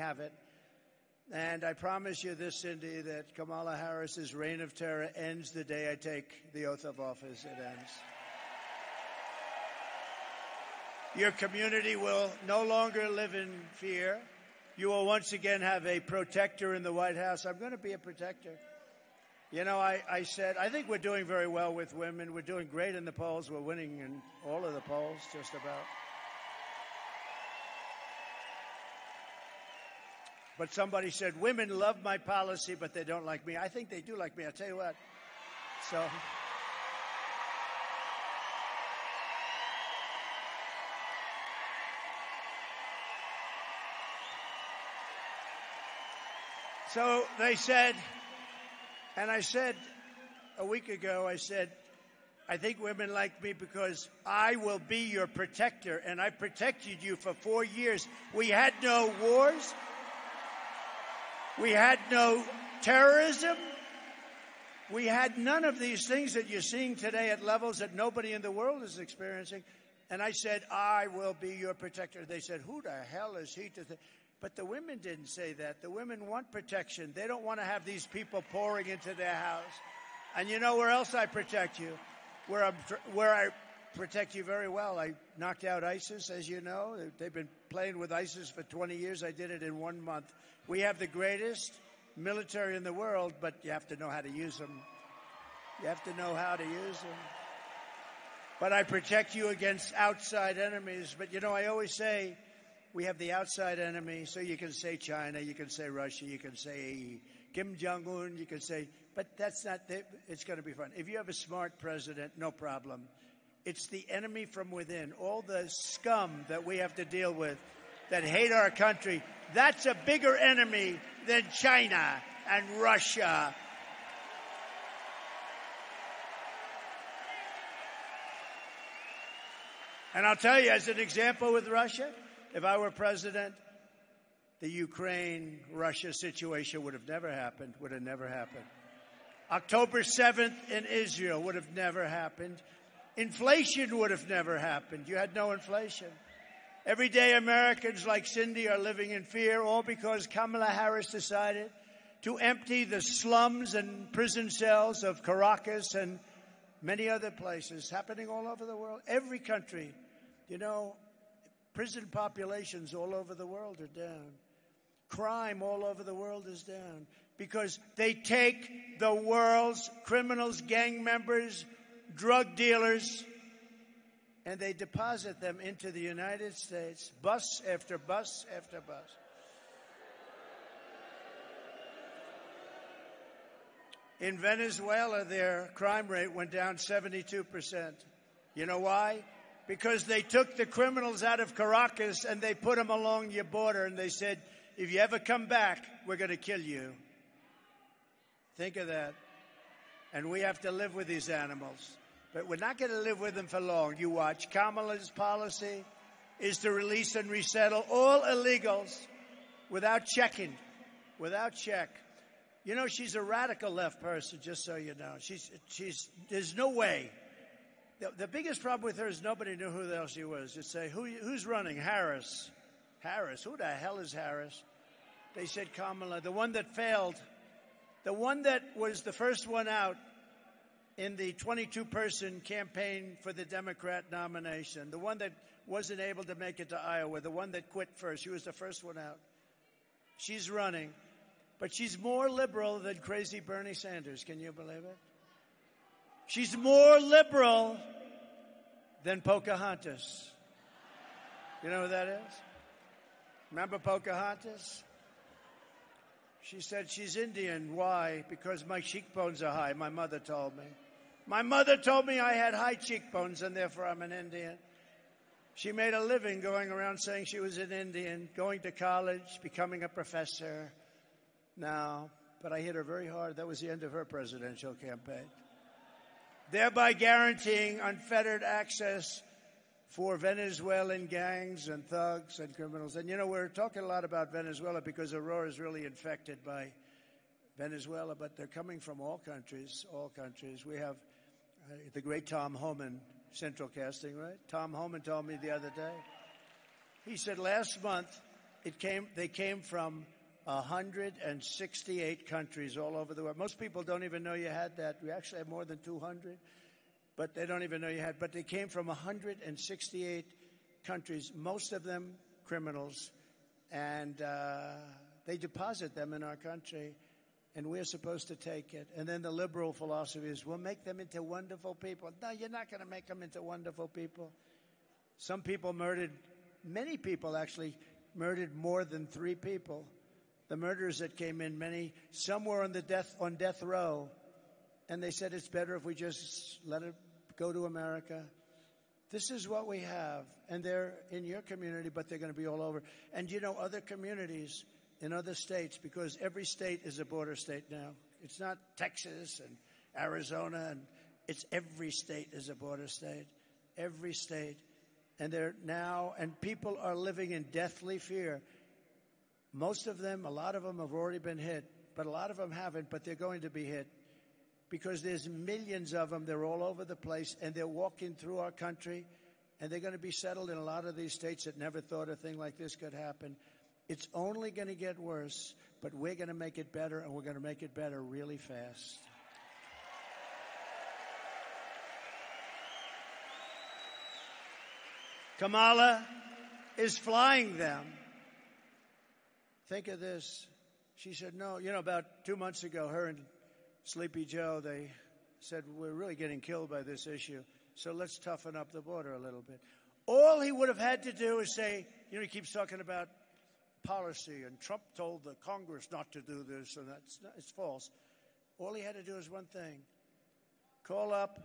have it. And I promise you this, Cindy, that Kamala Harris's reign of terror ends the day I take the oath of office. It ends. Your community will no longer live in fear. You will once again have a protector in the White House. I'm going to be a protector. You know, I said, I think we're doing very well with women. We're doing great in the polls. We're winning in all of the polls, just about. But somebody said, women love my policy, but they don't like me. I think they do like me. I'll tell you what. So they said, and I said a week ago, I said, I think women like me because I will be your protector, and I protected you for 4 years. We had no wars. We had no terrorism. We had none of these things that you're seeing today at levels that nobody in the world is experiencing. And I said, I will be your protector. They said, who the hell is he to think? But the women didn't say that. The women want protection. They don't want to have these people pouring into their house. And you know where else I protect you? Where I protect you very well. I knocked out ISIS, as you know. They've been playing with ISIS for 20 years. I did it in 1 month. We have the greatest military in the world, but you have to know how to use them. You have to know how to use them. But I protect you against outside enemies. But, you know, I always say, we have the outside enemy, so you can say China, you can say Russia, you can say Kim Jong-un, you can say, but that's not, it's going to be fun. If you have a smart president, no problem. It's the enemy from within, all the scum that we have to deal with that hate our country. That's a bigger enemy than China and Russia. And I'll tell you, as an example with Russia, if I were president, the Ukraine-Russia situation would have never happened, October 7th in Israel would have never happened. Inflation would have never happened. You had no inflation. Every day Americans like Cindy are living in fear, all because Kamala Harris decided to empty the slums and prison cells of Caracas and many other places, happening all over the world. Every country, you know, prison populations all over the world are down. Crime all over the world is down because they take the world's criminals, gang members, drug dealers, and they deposit them into the United States, bus after bus after bus. In Venezuela, their crime rate went down 72%. You know why? Because they took the criminals out of Caracas and they put them along your border and they said, if you ever come back, we're going to kill you. Think of that. And we have to live with these animals. But we're not going to live with them for long. You watch. Kamala's policy is to release and resettle all illegals without checking, without check. You know, she's a radical left person, just so you know. There's no way. The biggest problem with her is nobody knew who the hell she was. You'd say, who's running? Harris. Harris. Who the hell is Harris? They said Kamala, the one that failed, the one that was the first one out in the 22-person campaign for the Democrat nomination, the one that wasn't able to make it to Iowa, the one that quit first. She was the first one out. She's running. But she's more liberal than crazy Bernie Sanders. Can you believe it? She's more liberal than Pocahontas. You know who that is? Remember Pocahontas? She said she's Indian. Why? Because my cheekbones are high, my mother told me. My mother told me I had high cheekbones and therefore I'm an Indian. She made a living going around saying she was an Indian, going to college, becoming a professor. No, but I hit her very hard. That was the end of her presidential campaign. Thereby guaranteeing unfettered access for Venezuelan gangs and thugs and criminals. And, you know, we're talking a lot about Venezuela because Aurora is really infected by Venezuela, but they're coming from all countries, all countries. We have the great Tom Homan, Central Casting, right? Tom Homan told me the other day. He said last month They came from 168 countries all over the world. Most people don't even know you had that. We actually have more than 200, but they don't even know you had. But they came from 168 countries, most of them criminals, and they deposit them in our country, and we're supposed to take it. And then the liberal philosophy is, we'll make them into wonderful people. No, you're not going to make them into wonderful people. Some people many people actually murdered more than 3 people. The murderers that came in, some were on death row, and they said it's better if we just let it go to America. This is what we have, and they're in your community, but they're going to be all over. And other communities in other states, because every state is a border state now. It's not Texas and Arizona, and it's every state is a border state. Every state. And people are living in deathly fear. Most of them, a lot of them have already been hit, but a lot of them haven't, but they're going to be hit because there's millions of them. They're all over the place, and they're walking through our country, and they're going to be settled in a lot of these states that never thought a thing like this could happen. It's only going to get worse, but we're going to make it better, and we're going to make it better really fast. Kamala is flying them. Think of this. She said, no, about 2 months ago, her and Sleepy Joe, they said, we're really getting killed by this issue, so let's toughen up the border a little bit. All he would have had to do is say, he keeps talking about policy, and Trump told the Congress not to do this, and it's false. All he had to do is one thing. Call up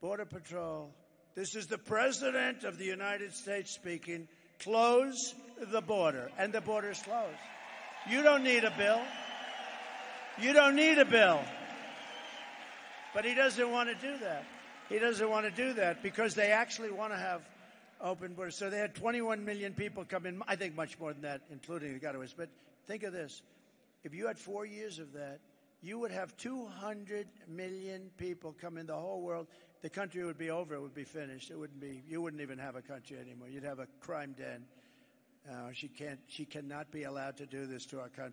Border Patrol. This is the President of the United States speaking. Close the border. And the border's closed. You don't need a bill. You don't need a bill. But he doesn't want to do that. He doesn't want to do that because they actually want to have open borders. So they had 21 million people come in. I think much more than that, including the gotaways. But think of this. If you had 4 years of that, you would have 200 million people come in the whole world. The country would be over. It would be finished. You wouldn't even have a country anymore. You'd have a crime den. She cannot be allowed to do this to our country.